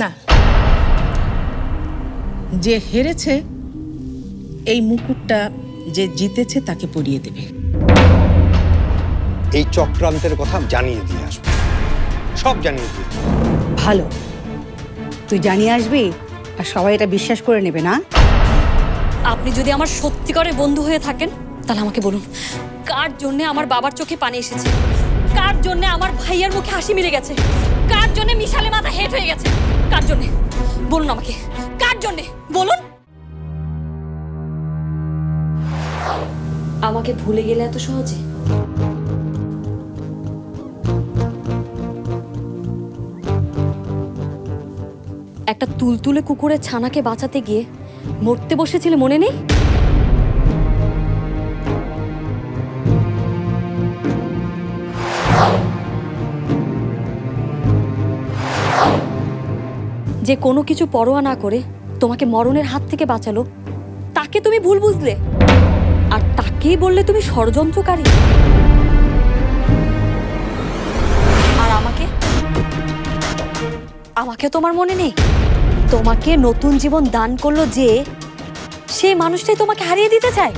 না, যে হেরেছে এই মুকুটটা যে জিতেছে তাকে পরিয়ে দেবে। এই চক্রান্তের কথা জানিয়ে দিয়ে আসবে, সব জানিয়ে দিয়ে। ভালো, তুই জানিয়ে আসবি আর সবাই এটা বিশ্বাস করে নেবে না? আপনি যদি আমার সত্যিকারের বন্ধু হয়ে থাকেন তাহলে আমাকে বলুন, কার জন্য আমার বাবার চোখে পানি এসেছে, কার জন্য আমার ভাইয়ার মুখে হাসি মিলে গেছে, কার জন্য মিশালে মাথা হেট হয়ে গেছে, কার জন্য বলুন আমাকে, কার জন্য বলুন। আমাকে ভুলে গেলে এত সহজে? একটা তুলতুলে কুকুরের ছানাকে বাঁচাতে গিয়ে মরতে বসেছিলে, মনে নেই? যে কোনো কিছু পরোয়া না করে তোমাকে মরণের হাত থেকে বাঁচালো, তাকে তুমি ভুল বুঝলে আর তাকেই বললে তুমি ষড়যন্ত্রকারী। আর আমাকে তোমার মনে নেই? তোমাকে নতুন জীবন দান করলো যে, সেই মানুষটাই তোমাকে হারিয়ে দিতে চায়,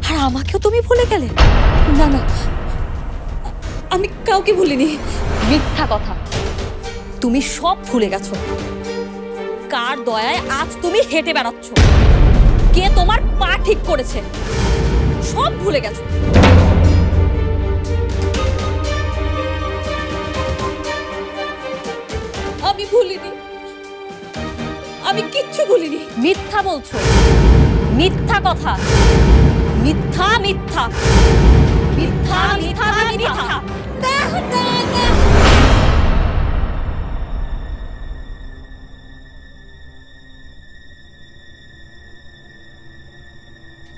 আর আমাকেও তুমি ভুলে গেলে? না না, আমি কাউকে ভুলিনি। মিথ্যা কথা, তুমি সব ভুলে গেছো। কার দয়ায় আজ তুমি হেঁটে বেড়াচ্ছ, কে তোমার পা ঠিক করেছে, সব ভুলে গেছো। আমি ভুলিনি, আমি কিচ্ছু ভুলিনি। মিথ্যা বলছো, মিথ্যা কথা, মিথ্যা মিথ্যা মিথ্যা মিথ্যা মিথ্যা।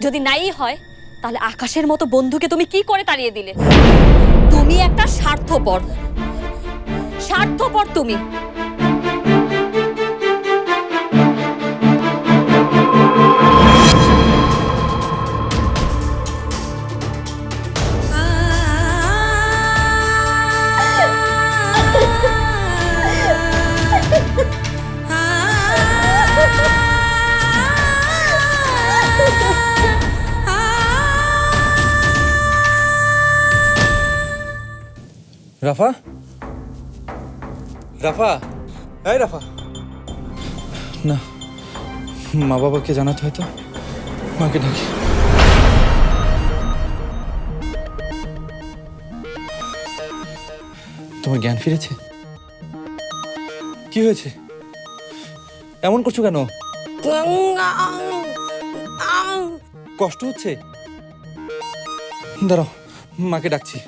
যদি নাই হয় তাহলে আকাশের মতো বন্ধুকে তুমি কি করে তাড়িয়ে দিলে? তুমি একটা স্বার্থপর, স্বার্থপর তুমি। রাফা, রাফা, এই রাফা। না, মা বাবাকে জানাতে হয়তো, মাকে ডাকি। তোমার জ্ঞান ফিরেছে? কি হয়েছে? এমন করছো কেন? কষ্ট হচ্ছে? দাঁড়াও, মাকে ডাকছি।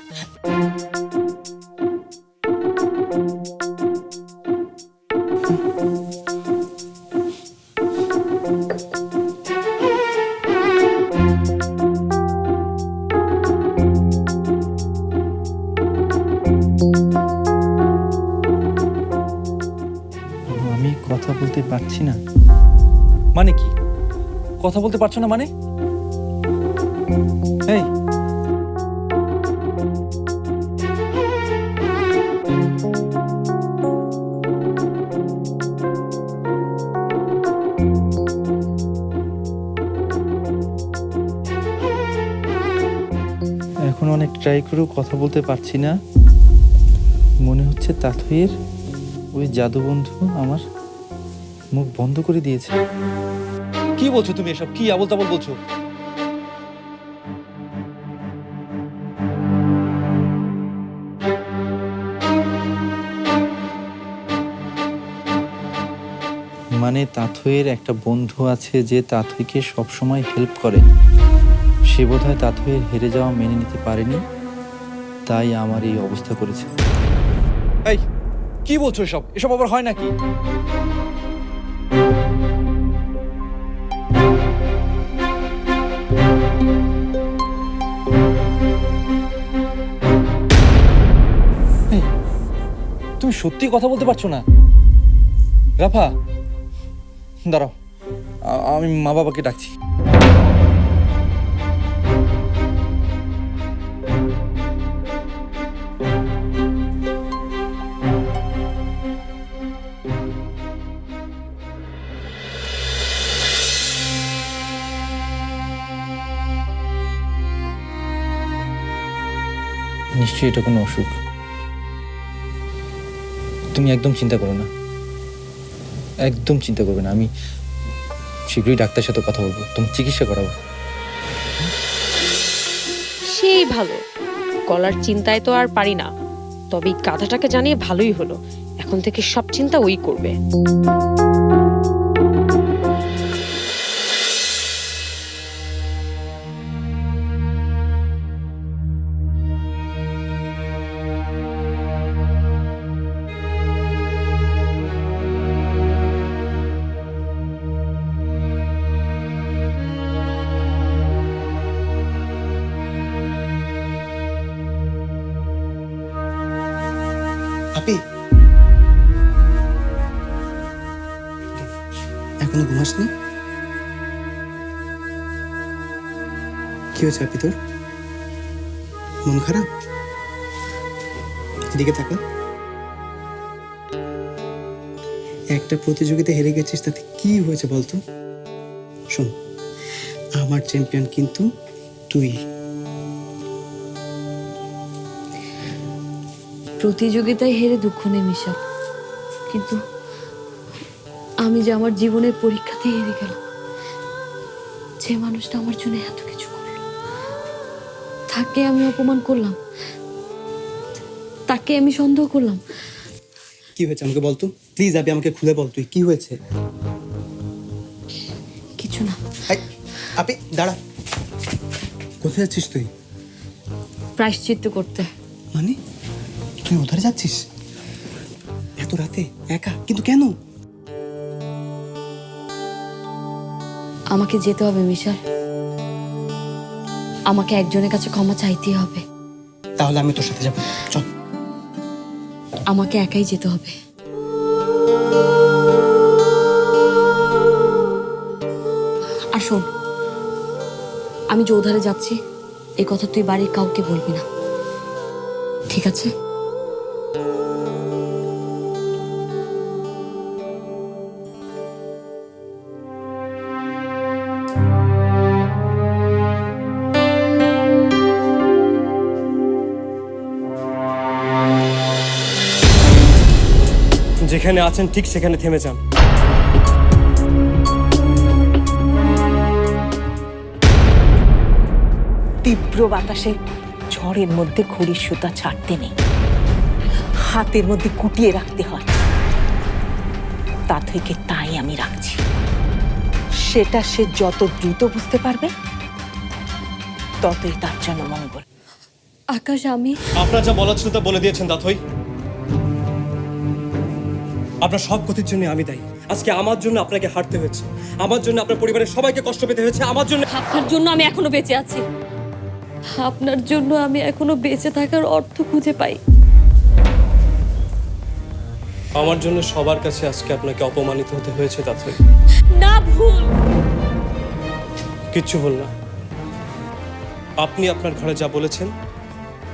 আমি কথা বলতে পারছি না মানে কি? কথা বলতে পারছো না মানে? এই, এখন অনেক ট্রাই করেও কথা বলতে পারছি না। মনে হচ্ছে তাথইয়ের ওই জাদু বন্ধু আমার মুখ বন্ধ করে দিয়েছে। কি বলছো তুমি এসব? কি আবল তাবল বলছো? মানে তাথইয়ের একটা বন্ধু আছে যে তাথইকে সবসময় হেল্প করে। সে বোধহয় তাথইয়ের হেরে যাওয়া মেনে নিতে পারেনি, তাই আমার এই অবস্থা করেছে। এই, কি বলছো এসব? এসব আবার হয় নাকি? তুমি সত্যি কথা বলতে পারছো না? রাফা, দাঁড়াও, আমি মা বাবাকে ডাকছি। নিশ্চয়ই এটা কোনো অসুখ। তুমি একদম চিন্তা করো না, একদম চিন্তা করবে না। আমি শীঘ্রই ডাক্তারের সাথে কথা বলবো, তোমার চিকিৎসা করাবো। সেই ভালো, গলার চিন্তায় তো আর পারি না, তবে এই গাধাটাকে জানিয়ে ভালোই হলো। এখন থেকে সব চিন্তা ওই করবে। আপি এখনো ঘুমাসনি? কি হয়েছে আপি, তোর মন খারাপ? এদিকে থাকা। একটা প্রতিযোগিতা হেরে গেছিস, তাতে কি হয়েছে বলতো? শোন, আমার চ্যাম্পিয়ন কিন্তু তুই। প্রতিযোগিতায় হেরে দুঃখ নেই মিশা, কিন্তু আমি যে আমার জীবনের পরীক্ষাতে হেরে গেলাম। যে মানুষটা আমার জন্য এত কিছু করলো, তাকে আমি অপমান করলাম, তাকে আমি সন্দেহ করলাম। কি হয়েছে আমাকে বলতো প্লিজ। আপি আমাকে খুলে বল, তুই কি হয়েছে? কিছু না। আপি দাঁড়া, কোথায় যাচ্ছিস তুই? প্রায়শ্চিত্ত করতে। মানে তুই উধারে যাচ্ছিস এত রাতে একা? কিন্তু কেন? আমাকে যেতে হবে মিশাল, আমাকে একজনের কাছে ক্ষমা চাইতেই হবে। তাহলে আমি তোর সাথে যাবো, চল। আমাকে একাই যেতে হবে। আর শোন, আমি যে ওধারে যাচ্ছি এই কথা তুই বাড়ির কাউকে বলবি না, ঠিক আছে? যেখানে আছেন ঠিক সেখানে থেমে যান। তীব্র বাতাসে ঝড়ের মধ্যে ঘড়ির সুতা ছাড়তে নেই, হাতের মধ্যে গুটিয়ে রাখতে হয়। তা থেকে তাই আমি রাখছি। সেটা সে যত দ্রুত বুঝতে পারবে ততই তার জন্য মঙ্গল। আকাশ, আমি আপনার যা বলার ছিল তা বলে দিয়েছেন দাথই। আপনার সব ক্ষতির জন্য আমি দায়ী। আজকে আমার জন্য আপনাকে হারতে হয়েছে, আমার জন্য আপনার পরিবারের সবাইকে কষ্ট পেতে হয়েছে, আমার জন্য। আপনার জন্য আমি এখনো বেঁচে আছি, আপনার জন্য আমি এখনো বেঁচে থাকার অর্থ খুঁজে পাই। আমার জন্য সবার কাছে আজকে আপনাকে অপমানিত হতে হয়েছে দাথই। না, ভুল। কিচ্ছু ভুল না। আপনি আপনার ঘরে যা বলেছেন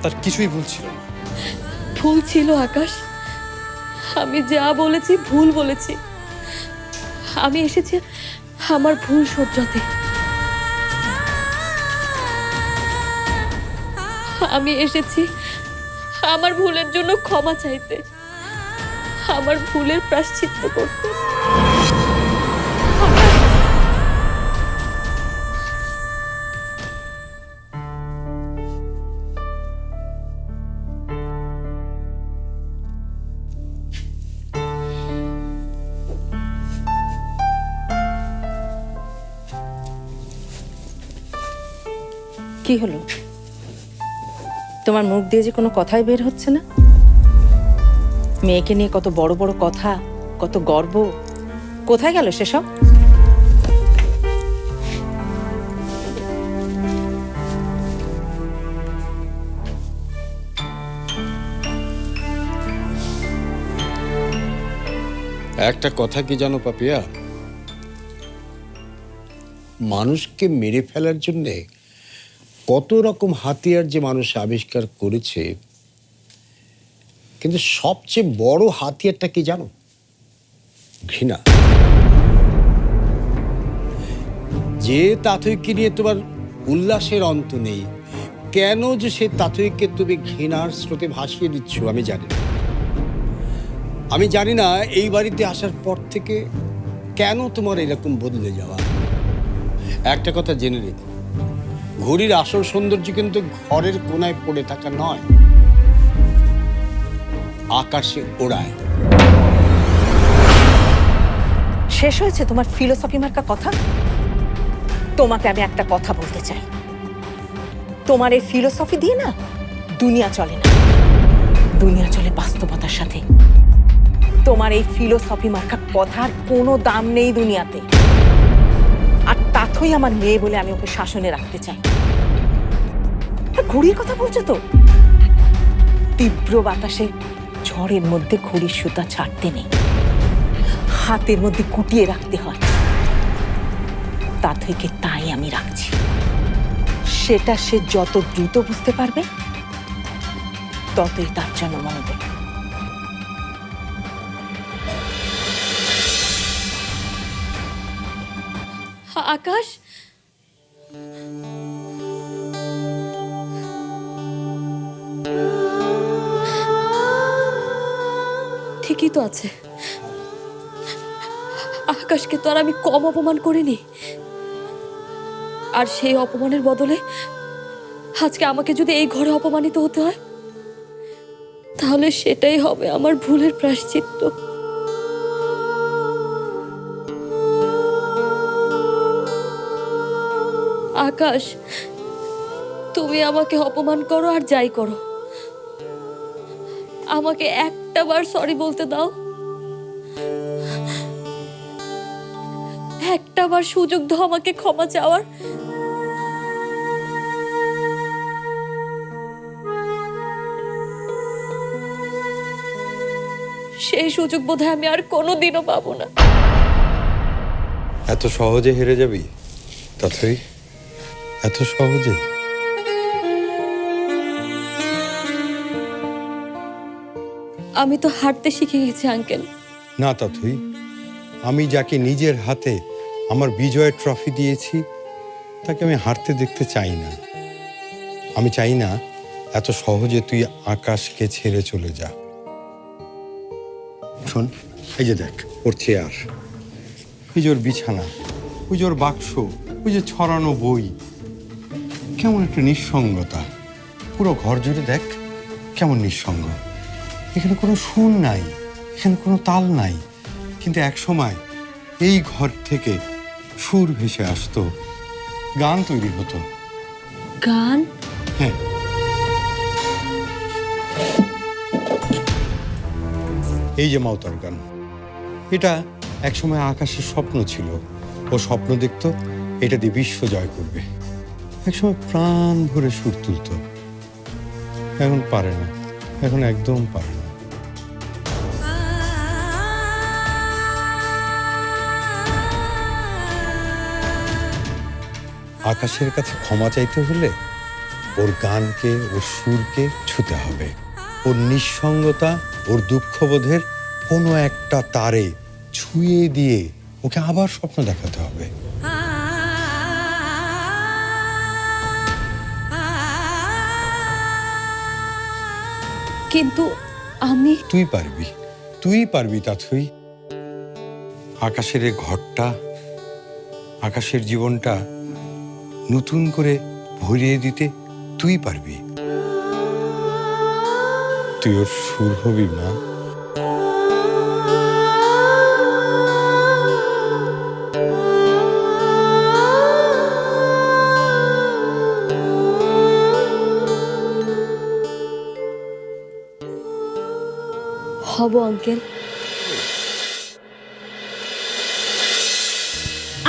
তার কিছুই ভুল ছিল না। ভুল ছিল আকাশ, আমি যা বলেছি ভুল বলেছি। আমি এসেছি আমার ভুল শোধরাতে। আমি এসেছি আমার ভুলের জন্য ক্ষমা চাইতে, আমার ভুলের প্রায়শ্চিত্ত করতে। কি হলো? তোমার মুখ দিয়ে যে কোনো কথাই বের হচ্ছে না? মেয়েকে নিয়ে কত বড় বড় কথা, কত গর্ব, কোথায় গেল সেসব? একটা কথা কি জানো পাপিয়া, মানুষকে মেরে ফেলার জন্যে কত রকম হাতিয়ার যে মানুষ আবিষ্কার করেছে, কিন্তু সবচেয়ে বড় হাতিয়ারটা কি জানো? ঘৃণা। যে তাথইকে নিয়ে তোমার উল্লাসের অন্ত নেই, কেন যে সেই তাতইকে তুমি ঘৃণার স্রোতে ভাসিয়ে দিচ্ছ আমি জানি না। আমি জানি না এই বাড়িতে আসার পর থেকে কেন তোমার এরকম বদলে যাওয়া। একটা কথা জেনে রেখো, ঘড়ির আসল সৌন্দর্য কিন্তু ঘরের কোনায় পড়ে থাকা নয়, আকাশে ওড়ায়। শেষ হয়েছে তোমার ফিলোসফি মার্কা কথা? তোমাকে আমি একটা কথা বলতে চাই, তোমার এই ফিলোসফি দিয়ে না দুনিয়া চলে না, দুনিয়া চলে বাস্তবতার সাথে। তোমার এই ফিলোসফি মার্কা কথার কোনো দাম নেই দুনিয়াতে। আর তাথই আমার মেয়ে বলে আমি ওকে শাসনে রাখতে চাই। ঘুড়ির কথা বলছো তো? তীব্র বাতাসে ঝড়ের মধ্যে ঘুড়ির সুতা ছাড়তে নেই, হাতের মধ্যে কুটিয়ে রাখতে হয়। তাথইকে তাই আমি রাখছি। সেটা সে যত দ্রুত বুঝতে পারবে ততই তার জন্য মঙ্গল। আকাশ, ঠিকই তো আছে। আকাশকে তো আর আমি কম অপমান করিনি, আর সেই অপমানের বদলে আজকে আমাকে যদি এই ঘরে অপমানিত হতে হয়, তাহলে সেটাই হবে আমার ভুলের প্রায়শ্চিত্ত। আকাশ, তুমি আমাকে অপমান করো আর যাই করো, আমাকে একটা বার সরি বলতে দাও। একটা বার সুযোগ দাও আমাকে ক্ষমা চাওয়ার। সেই সুযোগ বোধহয় আমি আর কোনোদিনও পাবো না। এত সহজে হেরে যাবি তাথই? এত সহজে? আমি তো হারতে শিখে গেছি আঙ্কেল। না তাথই, আমি যাকে নিজের হাতে আমার বিজয়ের ট্রফি দিয়েছি তাকে আমি হারতে দেখতে চাই না। আমি চাই না এত সহজে তুই আকাশকে ছেড়ে চলে যা। শোন, এই যে দেখ ওর চেয়ার, ওই যে ওর বিছানা, ওই যে ওর বাক্স, ওই যে ছড়ানো বই, কেমন একটা নিঃসঙ্গতা। পুরো ঘর জুড়ে দেখ কেমন নিঃসঙ্গ। এখানে কোনো সুর নাই, এখানে কোনো তাল নাই, কিন্তু এক সময় এই ঘর থেকে সুর ভেসে আসতো, গান তৈরি হতো। গান? হ্যাঁ, এই যে মাওতার গান, এটা একসময় আকাশের স্বপ্ন ছিল। ও স্বপ্ন দেখতো এটা দিয়ে বিশ্ব জয় করবে। একসময় প্রাণ ভরে সুর তুলত, এখন পারে না, এখন একদম পারে না। আকাশের কাছে ক্ষমা চাইতে হলে ওর গানকে, ওর সুরকে ছুতে হবে। ওর নিঃসঙ্গতা, ওর দুঃখবোধের কোনো একটা তারে ছুঁয়ে দিয়ে ওকে আবার স্বপ্ন দেখাতে হবে। কিন্তু আমি... তুই পারবি, তুই পারবি তাথই। আকাশের এই ঘরটা, আকাশের জীবনটা নতুন করে ভরিয়ে দিতে তুই পারবি। তুই ওর সুর হবি মা। হব আঙ্কেল।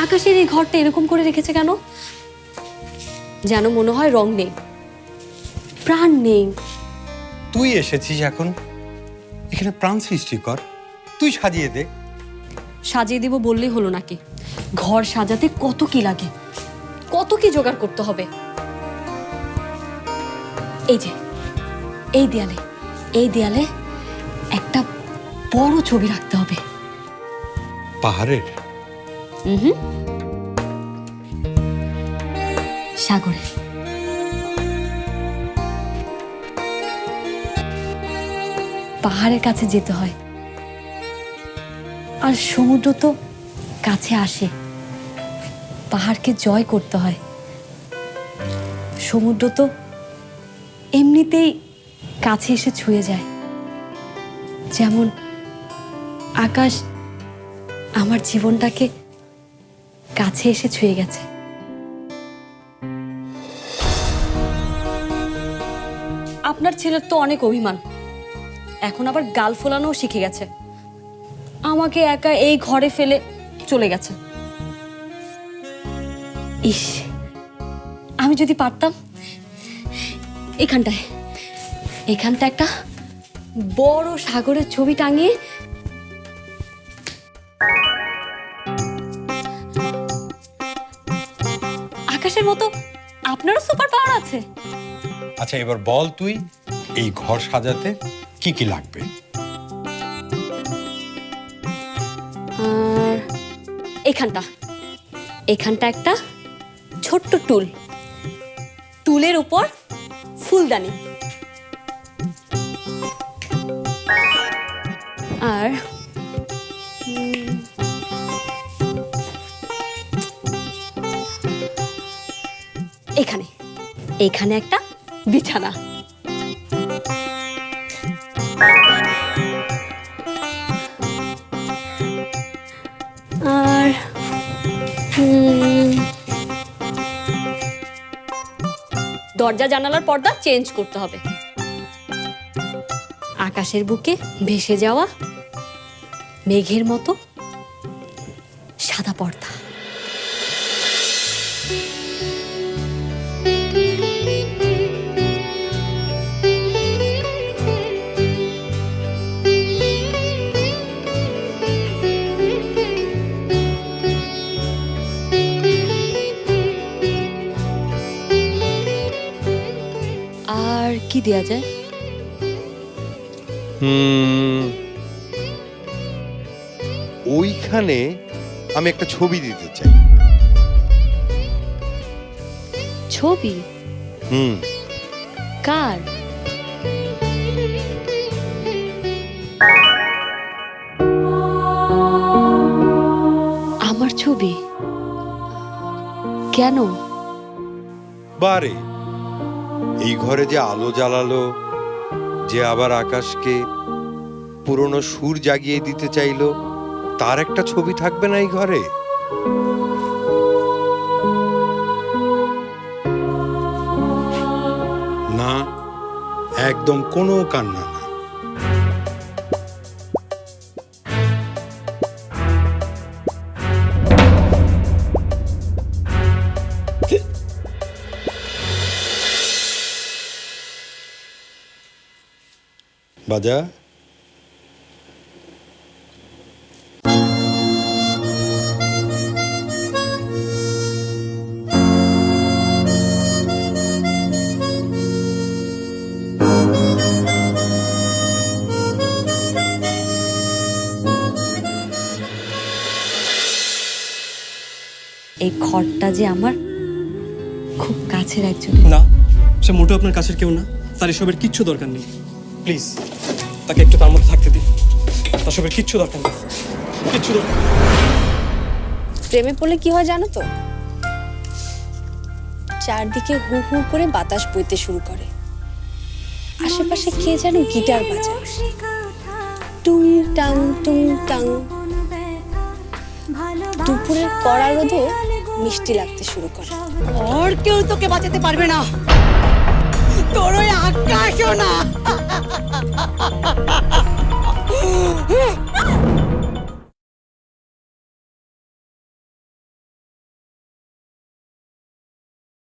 আকাশের এই ঘরটা এরকম করে রেখেছে কেন? যেন মনে হয় রং নেই, প্রাণ নেই। তুই এসেছিস, এখন এখানে প্রাণ সৃষ্টি কর, তুই সাজিয়ে দে। সাজিয়ে দিব বললেই হলো নাকি? ঘর সাজাতে কত কি লাগে, কত কি জোগাড় করতে হবে। এই যে এই দেয়ালে, এই দেয়ালে একটা বড় ছবি রাখতে হবে। পাহাড়ের? সাগরে। পাহাড়ের কাছে যেতে হয়, আর সমুদ্র তো কাছে আসে। পাহাড়কে জয় করতে হয়। সমুদ্র তো এমনিতেই কাছে এসে ছুঁয়ে যায়, যেমন আকাশ আমার জীবনটাকে কাছে এসে ছুঁয়ে গেছে। আপনার ছেলের তো অনেক অভিমান, এখন আবার গাল ফোলানোও শিখে গেছে। আমাকে একা এই ঘরে ফেলে চলে গেছে। ইস, আমি যদি পারতাম এখানটা একটা বড় সাগরের ছবি টাঙিয়ে আকাশের মতো। আপনারও সুপার পাওয়ার আছে? আচ্ছা, এবার বল তুই এই ঘর সাজাতে কি কি লাগবে? আর এখানটা একটা ছোট্ট টুলের উপর ফুলদানি, আর এখানে একটা বিছানা। আর দরজা জানালার পর্দা চেঞ্জ করতে হবে। আকাশের বুকে ভেসে যাওয়া মেঘের মতো সাদা পর্দা। আর কি দেয়া যায়? ওইখানে আমি একটা ছবি দিতে চাই। ছবি? কার? আমার ছবি? কেন? বারে, এই ঘরে যে আলো জ্বালালো, যে আবার আকাশকে পুরনো সুর জাগিয়ে দিতে চাইলো, তার একটা ছবি থাকবে না এই ঘরে? না, একদম কোনো কান্না না। বাজা। এই ঘরটা যে আমার খুব কাছের একজন। না, সে মোটেও আপনার কাছের কেউ না। তার এসবের কিচ্ছু দরকার নেই। প্লিজ তাকে একটু তার মধ্যে থাকতে দিন। তার সবের কিচ্ছু দরকার নেই, কিচ্ছু দরকার নেই। প্রেমে পড়লে কি হয় জানো তো? চারদিকে হু হু করে বাতাস বইতে শুরু করে, আশেপাশে কে যেন গিটার বাজায়, টুং টাং টুং টাং। দুপুরের কড়া রোদও মিষ্টি লাগতে শুরু করে। আর কেউ তোকে বাঁচাতে পারবে না, তোর ওই আকাশও না।